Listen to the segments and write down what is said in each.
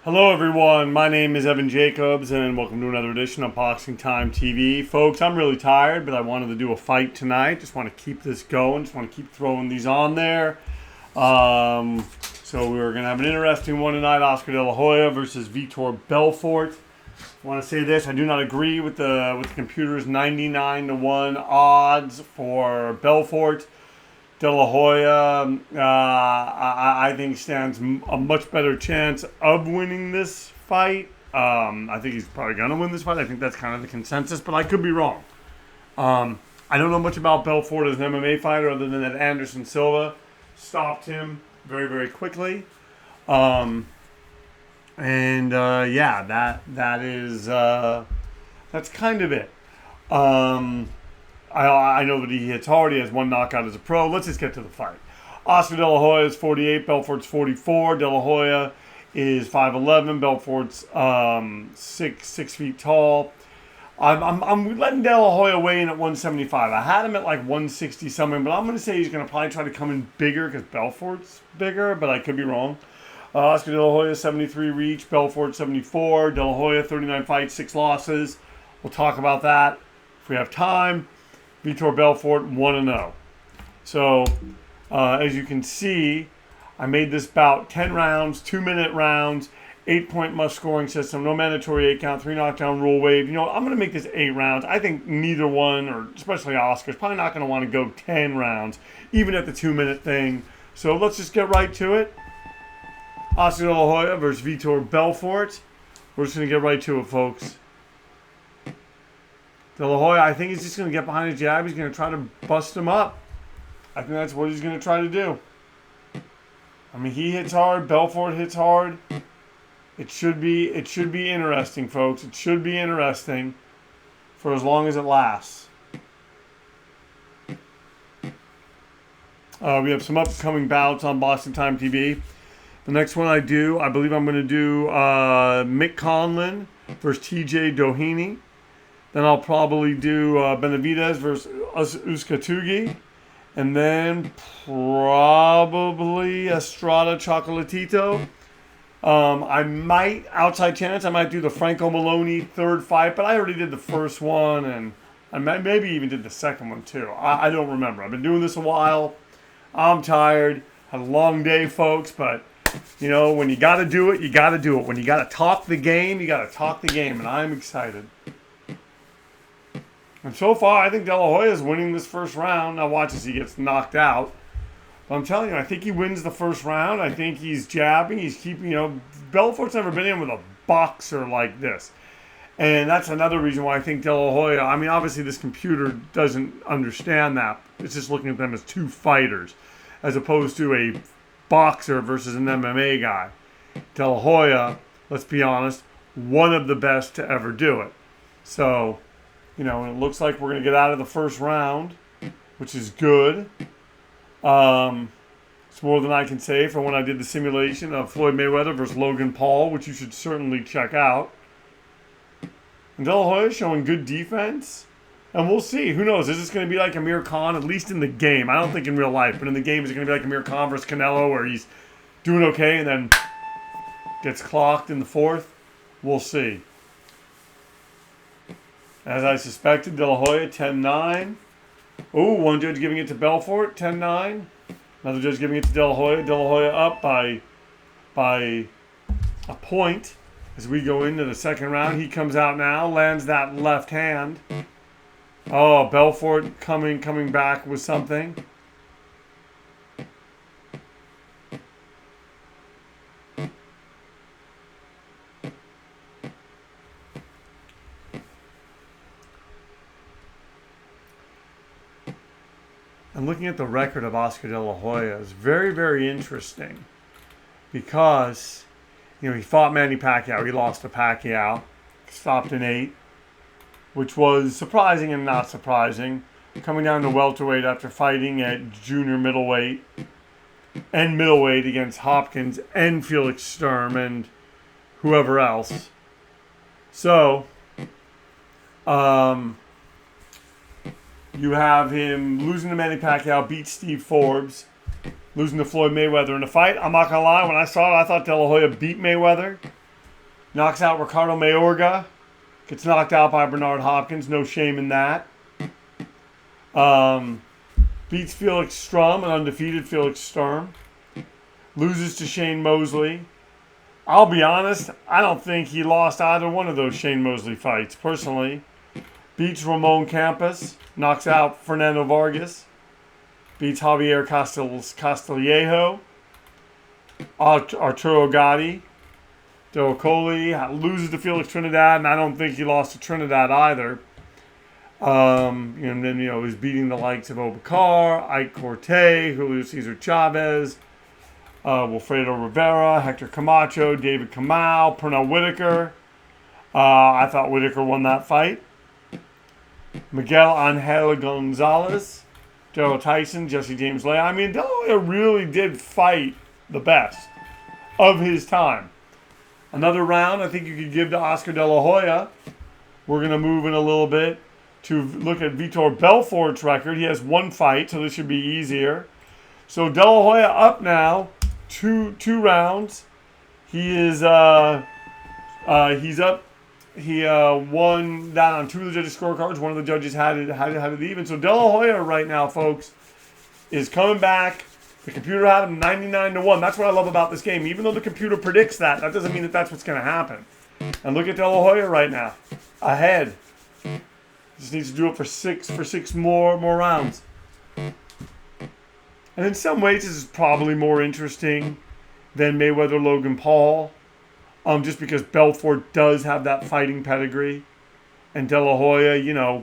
Hello everyone, my name is Evan Jacobs and welcome to another edition of Boxing Time TV. Folks, I'm really tired, but I wanted to do a fight tonight. Just want to keep this going, just want to keep throwing these on there. So we're going to have an interesting one tonight, Oscar De La Hoya versus Vitor Belfort. I want to say this, I do not agree with the computer's 99-1 odds for Belfort. De La Hoya, I think stands a much better chance of winning this fight. I think he's probably going to win this fight. I think that's kind of the consensus, but I could be wrong. I don't know much about Belfort as an MMA fighter other than that Anderson Silva stopped him very, very quickly. That's kind of it. I know that he hits hard. He has one knockout as a pro. Let's just get to the fight. Oscar De La Hoya is 48. Belfort's 44. De La Hoya is 5'11". Belfort's 6 feet tall. I'm letting De La Hoya weigh in at 175. I had him at like 160 something, but I'm going to say he's going to probably try to come in bigger because Belfort's bigger, but I could be wrong. Oscar De La Hoya 73 reach. Belfort 74. De La Hoya 39 fights, 6 losses. We'll talk about that if we have time. Vitor Belfort 1-0. So, as you can see, I made this bout 10 rounds, 2-minute rounds, 8-point must scoring system, no mandatory 8 count, 3 knockdown rule wave. You know, I'm going to make this 8 rounds. I think neither one, or especially Oscar, is probably not going to want to go 10 rounds, even at the 2-minute thing. So let's just get right to it. Oscar De La Hoya versus Vitor Belfort. We're just going to get right to it, folks. De La Hoya, I think he's just going to get behind his jab. He's going to try to bust him up. I think that's what he's going to try to do. I mean, he hits hard. Belfort hits hard. It should be interesting, folks. It should be interesting for as long as it lasts. We have some upcoming bouts on Boxing Time TV. The next one I believe I'm going to do Mick Conlon versus TJ Doheny. Then I'll probably do Benavidez versus Uskatugi. And then probably Estrada Chocolatito. I might, outside chance, I might do the Franco Maloney third fight. But I already did the first one. And I maybe even did the second one too. I don't remember. I've been doing this a while. I'm tired. Had a long day, folks. But, you know, when you got to do it, you got to do it. When you got to talk the game, you got to talk the game. And I'm excited. And so far, I think De La Hoya is winning this first round. Now watch as he gets knocked out. But I'm telling you, I think he wins the first round. I think he's jabbing. He's keeping, Belfort's never been in with a boxer like this. And that's another reason why I think De La Hoya, I mean, obviously this computer doesn't understand that. It's just looking at them as two fighters, as opposed to a boxer versus an MMA guy. De La Hoya, let's be honest, one of the best to ever do it. So, it looks like we're going to get out of the first round, which is good. It's more than I can say from when I did the simulation of Floyd Mayweather versus Logan Paul, which you should certainly check out. And De La Hoya showing good defense. And we'll see. Who knows? Is this going to be like Amir Khan, at least in the game? I don't think in real life, but in the game, is it going to be like Amir Khan versus Canelo, where he's doing okay and then gets clocked in the fourth? We'll see. As I suspected, De La Hoya, 10-9. Oh, one judge giving it to Belfort, 10-9. Another judge giving it to De La Hoya. De La Hoya up by a point as we go into the second round. He comes out now, lands that left hand. Oh, Belfort coming back with something. And looking at the record of Oscar De La Hoya is very, very interesting because, he fought Manny Pacquiao. He lost to Pacquiao, stopped in 8, which was surprising and not surprising. Coming down to welterweight after fighting at junior middleweight and middleweight against Hopkins and Felix Sturm and whoever else. So, you have him losing to Manny Pacquiao, beat Steve Forbes, losing to Floyd Mayweather in a fight. I'm not going to lie, when I saw it, I thought De La Hoya beat Mayweather. Knocks out Ricardo Mayorga. Gets knocked out by Bernard Hopkins. No shame in that. Beats Felix Strum, an undefeated Felix Sturm. Loses to Shane Mosley. I'll be honest, I don't think he lost either one of those Shane Mosley fights, personally. Beats Ramon Campos. Knocks out Fernando Vargas. Beats Javier Castillejo. Arturo Gatti. Derocoli loses to Felix Trinidad, and I don't think he lost to Trinidad either. And then, he's beating the likes of Obacar, Ike Corte, Julio Cesar Chavez, Wilfredo Rivera, Hector Camacho, David Kamau, Pernell Whitaker. I thought Whitaker won that fight. Miguel Angel Gonzalez, Daryl Tyson, Jesse James Leigh. I mean, De La Hoya really did fight the best of his time. Another round I think you could give to Oscar De La Hoya. We're going to move in a little bit to look at Vitor Belfort's record. He has one fight, so this should be easier. So De La Hoya up now, two rounds. He is he's up. He won that on two of the judges' scorecards. One of the judges had it even. So De La Hoya right now, folks, is coming back. The computer had him 99-1. That's what I love about this game. Even though the computer predicts that, that doesn't mean that that's what's going to happen. And look at De La Hoya right now, ahead. Just needs to do it for six more rounds. And in some ways, this is probably more interesting than Mayweather Logan Paul, just because Belfort does have that fighting pedigree, and De La Hoya,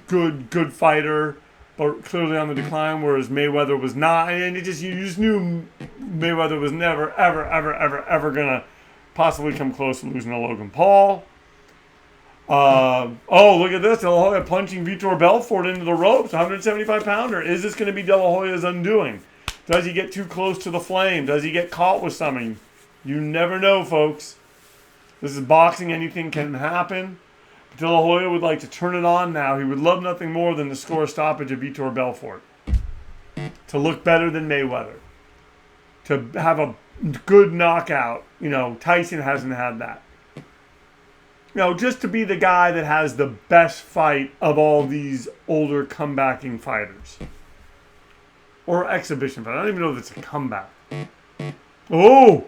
good fighter, but clearly on the decline, whereas Mayweather was not. And you just knew Mayweather was never, ever gonna possibly come close to losing to Logan Paul. Look at this. De La Hoya punching Vitor Belfort into the ropes. 175-pounder. Is this going to be De La Hoya's undoing? Does he get too close to the flame? Does he get caught with something? You never know, folks. This is boxing. Anything can happen. But De La Hoya would like to turn it on now. He would love nothing more than to score a stoppage of Vitor Belfort. To look better than Mayweather. To have a good knockout. Tyson hasn't had that. Just to be the guy that has the best fight of all these older comebacking fighters. Or exhibition fighters. I don't even know if it's a comeback. Oh!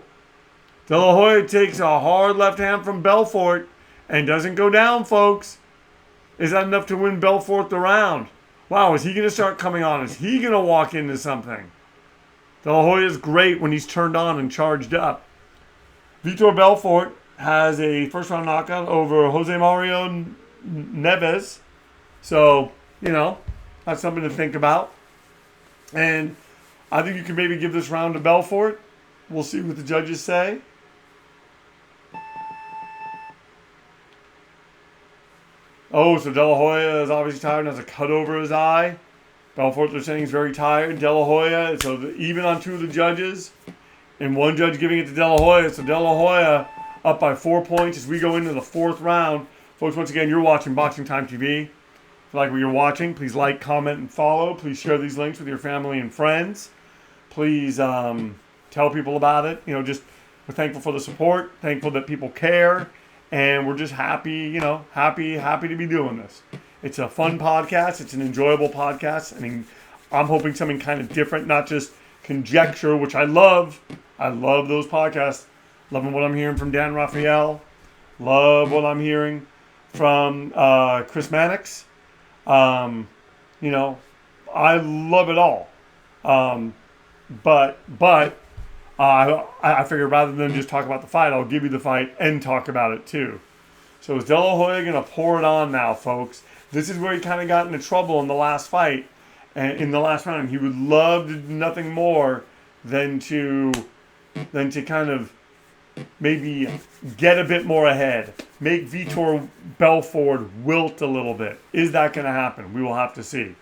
De La Hoya takes a hard left hand from Belfort and doesn't go down, folks. Is that enough to win Belfort the round? Wow, is he going to start coming on? Is he going to walk into something? De La Hoya's great when he's turned on and charged up. Vitor Belfort has a first-round knockout over Jose Mario Neves. So, that's something to think about. And I think you can maybe give this round to Belfort. We'll see what the judges say. Oh, so De La Hoya is obviously tired and has a cut over his eye. Belfort, they're saying, is very tired. De La Hoya, so even on two of the judges, and one judge giving it to De La Hoya. So De La Hoya up by 4 points as we go into the fourth round. Folks, once again, you're watching Boxing Time TV. If you like what you're watching, please like, comment, and follow. Please share these links with your family and friends. Please tell people about it. We're thankful for the support, thankful that people care, and we're just happy, happy to be doing this. It's a fun podcast. It's an enjoyable podcast. I mean, I'm hoping something kind of different, not just conjecture, which I love. I love those podcasts. Loving what I'm hearing from Dan Raphael. Love what I'm hearing from Chris Mannix. I love it all. But I figured rather than just talk about the fight, I'll give you the fight and talk about it too. So is De La Hoya going to pour it on now, folks? This is where he kind of got into trouble in the last fight. And in the last round, he would love to do nothing more than to kind of maybe get a bit more ahead. Make Vitor Belfort wilt a little bit. Is that going to happen? We will have to see.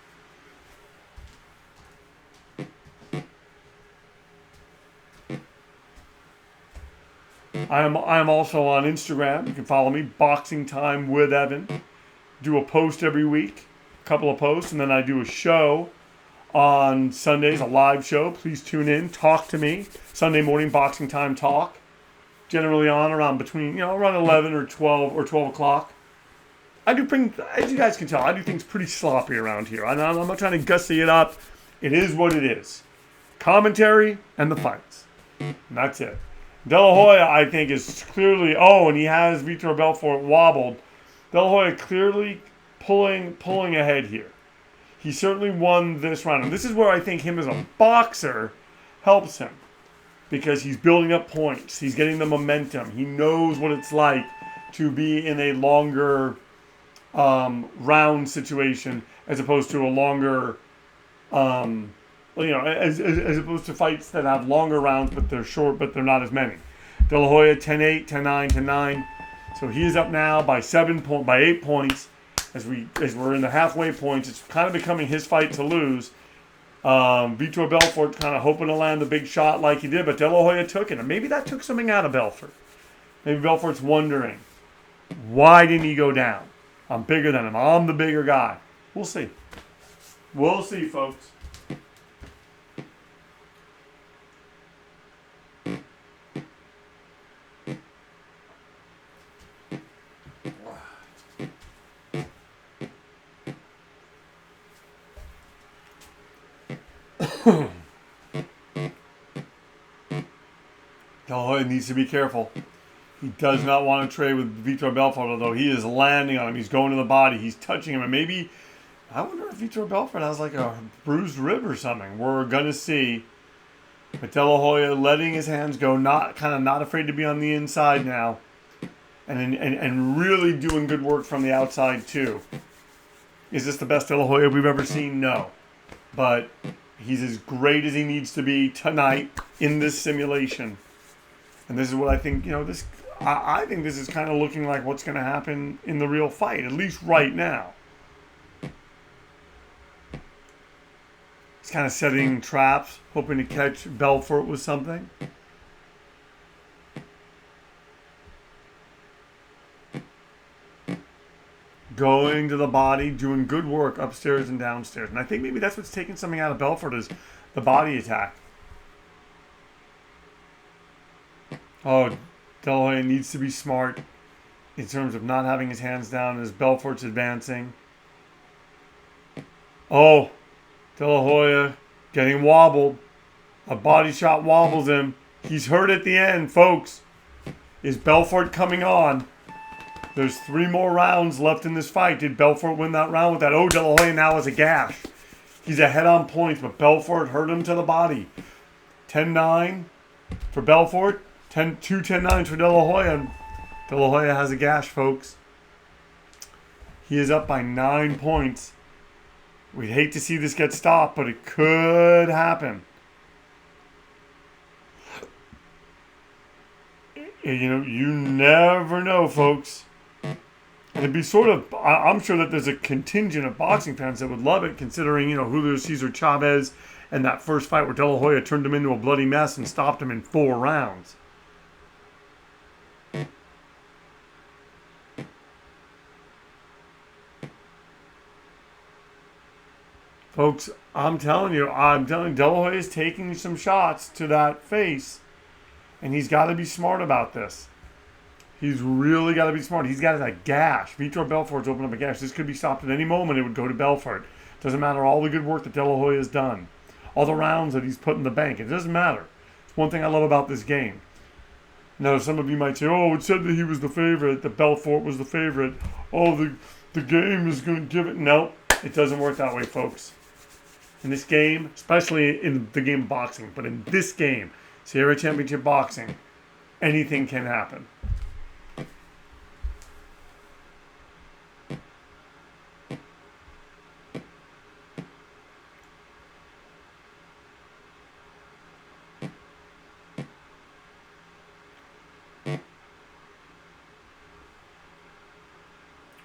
I am also on Instagram. You can follow me, Boxing Time with Evan. Do a post every week, a couple of posts, and then I do a show on Sundays, a live show. Please tune in, talk to me. Sunday morning Boxing Time Talk. generally on around between, around 11 or 12 or 12 o'clock. I do bring, as you guys can tell, I do things pretty sloppy around here. I'm not trying to gussy it up. It is what it is. Commentary and the fights. And that's it. De La Hoya, I think, is clearly, and he has Vitor Belfort wobbled. De La Hoya clearly pulling ahead here. He certainly won this round. And this is where I think him as a boxer helps him. Because he's building up points. He's getting the momentum. He knows what it's like to be in a longer round situation as opposed to a longer, as opposed to fights that have longer rounds but they're short but they're not as many. De La Hoya 10-8, 10-9, 10-9. So he is up now by 8 points. As we're in the halfway points, it's kind of becoming his fight to lose. Vitor Belfort kind of hoping to land the big shot like he did, but De La Hoya took it. And maybe that took something out of Belfort. Maybe Belfort's wondering, why didn't he go down? I'm bigger than him. I'm the bigger guy. We'll see. We'll see, folks. De La Hoya needs to be careful. He does not want to trade with Vitor Belfort, although he is landing on him. He's going to the body. He's touching him. And maybe, I wonder if Vitor Belfort has like a bruised rib or something. We're going to see. But De La Hoya letting his hands go, not afraid to be on the inside now. And really doing good work from the outside too. Is this the best De La Hoya we've ever seen? No. But he's as great as he needs to be tonight in this simulation. And this is what I think, I think this is kind of looking like what's going to happen in the real fight, at least right now. He's kind of setting traps, hoping to catch Belfort with something. Going to the body, doing good work upstairs and downstairs. And I think maybe that's what's taking something out of Belfort is the body attack. Oh, De La Hoya needs to be smart in terms of not having his hands down as Belfort's advancing. Oh, De La Hoya getting wobbled. A body shot wobbles him. He's hurt at the end, folks. Is Belfort coming on? There's 3 more rounds left in this fight. Did Belfort win that round with that? Oh, De La Hoya now has a gash. He's ahead on points, but Belfort hurt him to the body. 10-9 for Belfort. 10-9 for De La Hoya. De La Hoya has a gash, folks. He is up by 9 points. We'd hate to see this get stopped, but it could happen. You never know, folks. And it'd be I'm sure that there's a contingent of boxing fans that would love it, considering, Julio Cesar Chavez and that first fight where De La Hoya turned him into a bloody mess and stopped him in 4 rounds. Folks, I'm telling you, De La Hoya is taking some shots to that face, and he's got to be smart about this. He's really got to be smart. He's got a gash. Vitor Belfort's opened up a gash. This could be stopped at any moment. It would go to Belfort. Doesn't matter all the good work that De La Hoya has done. All the rounds that he's put in the bank. It doesn't matter. It's one thing I love about this game. Now, some of you might say, it said that he was the favorite, that Belfort was the favorite. The game is going to give it. No, it doesn't work that way, folks. In this game, especially in the game of boxing, but in this game, Sierra Championship Boxing, anything can happen.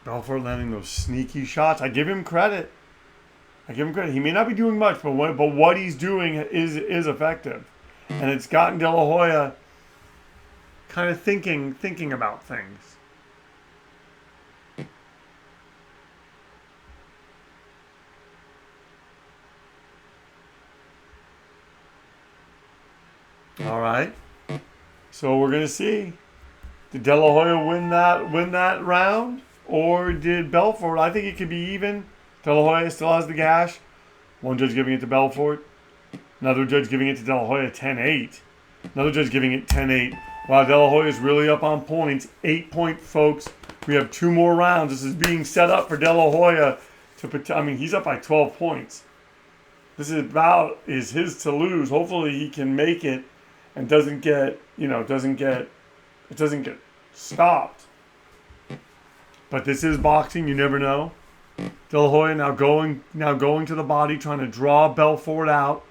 Belfort landing those sneaky shots. I give him credit. He may not be doing much, but what he's doing is effective. And it's gotten De La Hoya kind of thinking about things. All right. So we're gonna see. Did De La Hoya win that round, or did Belfort? I think it could be even. De La Hoya still has the gash. One judge giving it to Belfort. Another judge giving it to De La Hoya 10-8. Another judge giving it 10-8. Wow, De La Hoya is really up on points. 8-point, folks. We have 2 more rounds. This is being set up for De La Hoya to. I mean, he's up by 12 points. This is his to lose. Hopefully, he can make it and doesn't get stopped. But this is boxing. You never know. De La Hoya now going to the body, trying to draw Belfort out.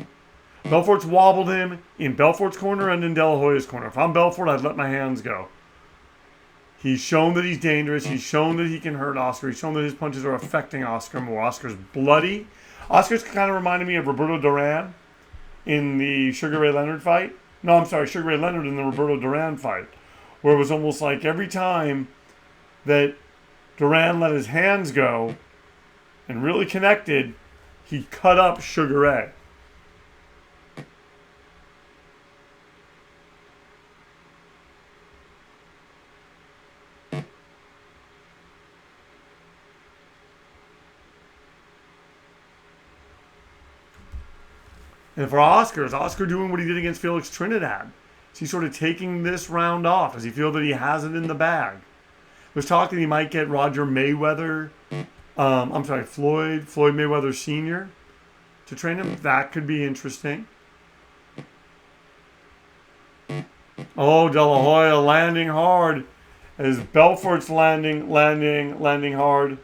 Belfort's wobbled him in Belfort's corner and in De La Hoya's corner. If I'm Belfort, I'd let my hands go. He's shown that he's dangerous. He's shown that he can hurt Oscar. He's shown that his punches are affecting Oscar more. Oscar's bloody. Oscar's kind of reminded me of Roberto Duran in the Sugar Ray Leonard fight. No, I'm sorry, Sugar Ray Leonard in the Roberto Duran fight, where it was almost like every time that Duran let his hands go and really connected, he cut up Sugar Ray. And for Oscar, is Oscar doing what he did against Felix Trinidad? Is he sort of taking this round off? Does he feel that he has it in the bag? There's talk that he might get Floyd Mayweather Sr. to train him. That could be interesting. Oh, De La Hoya landing hard as Belfort's landing hard.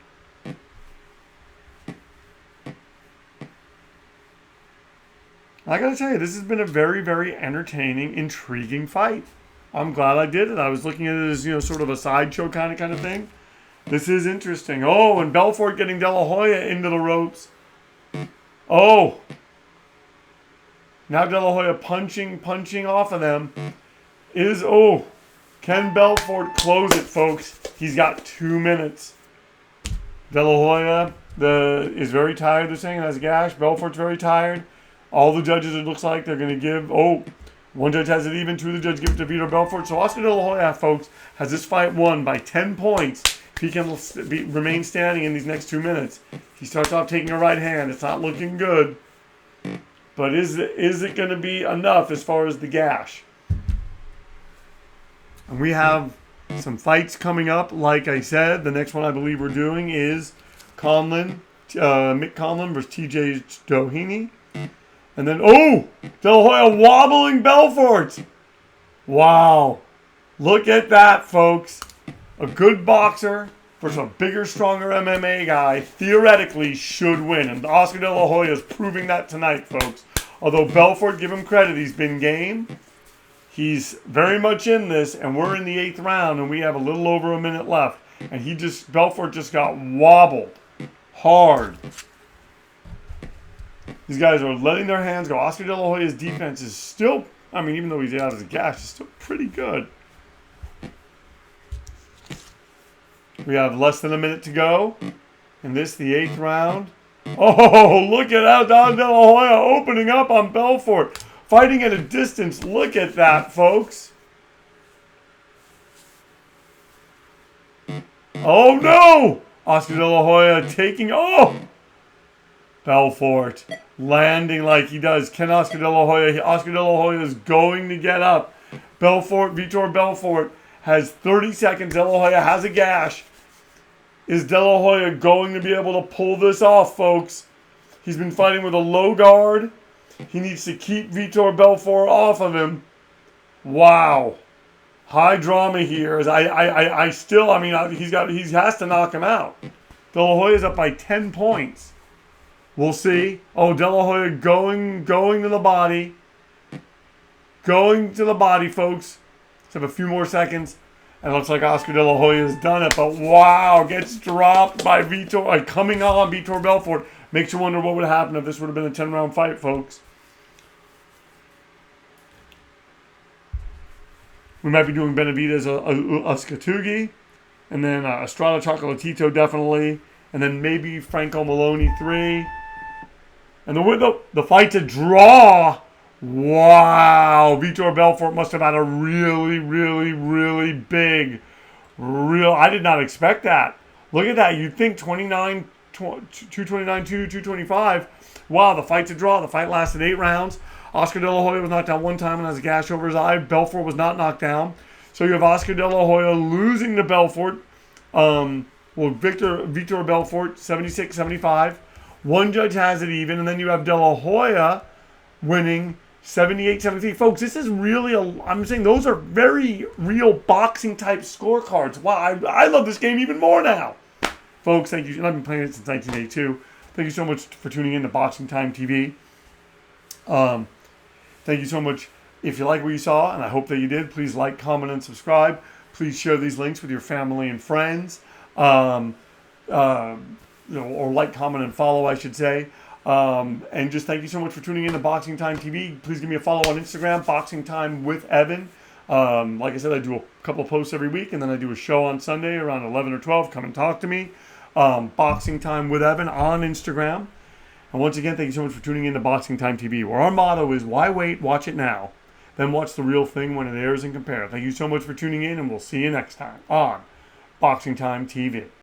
I gotta tell you, this has been a very, very entertaining, intriguing fight. I'm glad I did it. I was looking at it as, sort of a sideshow kind of thing. This is interesting. Oh, and Belfort getting De La Hoya into the ropes. Oh. Now De La Hoya punching off of them. Can Belfort close it, folks? He's got 2 minutes. De La Hoya is very tired, they're saying, has a gash. Belfort's very tired. All the judges, it looks like they're going to give. One judge has it even. 2 of the judges give it to Vitor Belfort. So Oscar De La Hoya, folks, has this fight won by 10 points. If he can remain standing in these next 2 minutes. He starts off taking a right hand. It's not looking good. But is it going to be enough as far as the gash? And we have some fights coming up. Like I said, the next one I believe we're doing is Mick Conlon versus TJ Doheny. And then, De La Hoya wobbling Belfort. Wow. Look at that, folks. A good boxer versus a bigger, stronger MMA guy theoretically should win. And Oscar De La Hoya is proving that tonight, folks. Although Belfort, give him credit, he's been game. He's very much in this, and we're in the 8th round, and we have a little over a minute left. And Belfort just got wobbled hard. These guys are letting their hands go. Oscar De La Hoya's defense is still, even though he's out of the gash, it's still pretty good. We have less than a minute to go. And this, the 8th round. Oh, look at how Don De La Hoya opening up on Belfort. Fighting at a distance. Look at that, folks. Oh, no! Oscar De La Hoya taking... Belfort landing like he does. Oscar De La Hoya is going to get up. Vitor Belfort has 30 seconds. De La Hoya has a gash. Is De La Hoya going to be able to pull this off, folks? He's been fighting with a low guard. He needs to keep Vitor Belfort off of him. Wow. High drama here. He has to knock him out. De La Hoya's up by 10 points. We'll see. De La Hoya going to the body. Going to the body, folks. Let's have a few more seconds. And it looks like Oscar De La Hoya has done it. But wow, gets dropped by coming on Vitor Belfort. Makes you wonder what would happen if this would have been a 10-round fight, folks. We might be doing Benavidez Uskatugi. And then Estrada Chocolatito, definitely. And then maybe Franco Maloney 3. And the fight to draw. Wow. Vitor Belfort must have had a really, really, really big, I did not expect that. Look at that. You'd think 229, 225. Wow, the fight's a draw. The fight lasted 8 rounds. Oscar De La Hoya was knocked down one time and has a gash over his eye. Belfort was not knocked down. So you have Oscar De La Hoya losing to Belfort. Vitor Belfort, 76-75. One judge has it even, and then you have De La Hoya winning 78-73. Folks, this is really I'm saying those are very real boxing type scorecards. Wow, I love this game even more now. Folks, thank you. And I've been playing it since 1982. Thank you so much for tuning in to Boxing Time TV. Thank you so much. If you like what you saw, and I hope that you did, please like, comment, and subscribe. Please share these links with your family and friends. Or like, comment, and follow, I should say. And just thank you so much for tuning in to Boxing Time TV. Please give me a follow on Instagram, Boxing Time with Evan. Like I said, I do a couple of posts every week, and then I do a show on Sunday around 11 or 12. Come and talk to me. Boxing Time with Evan on Instagram. And once again, thank you so much for tuning in to Boxing Time TV, where our motto is, why wait, watch it now. Then watch the real thing when it airs and compare. Thank you so much for tuning in, and we'll see you next time on Boxing Time TV.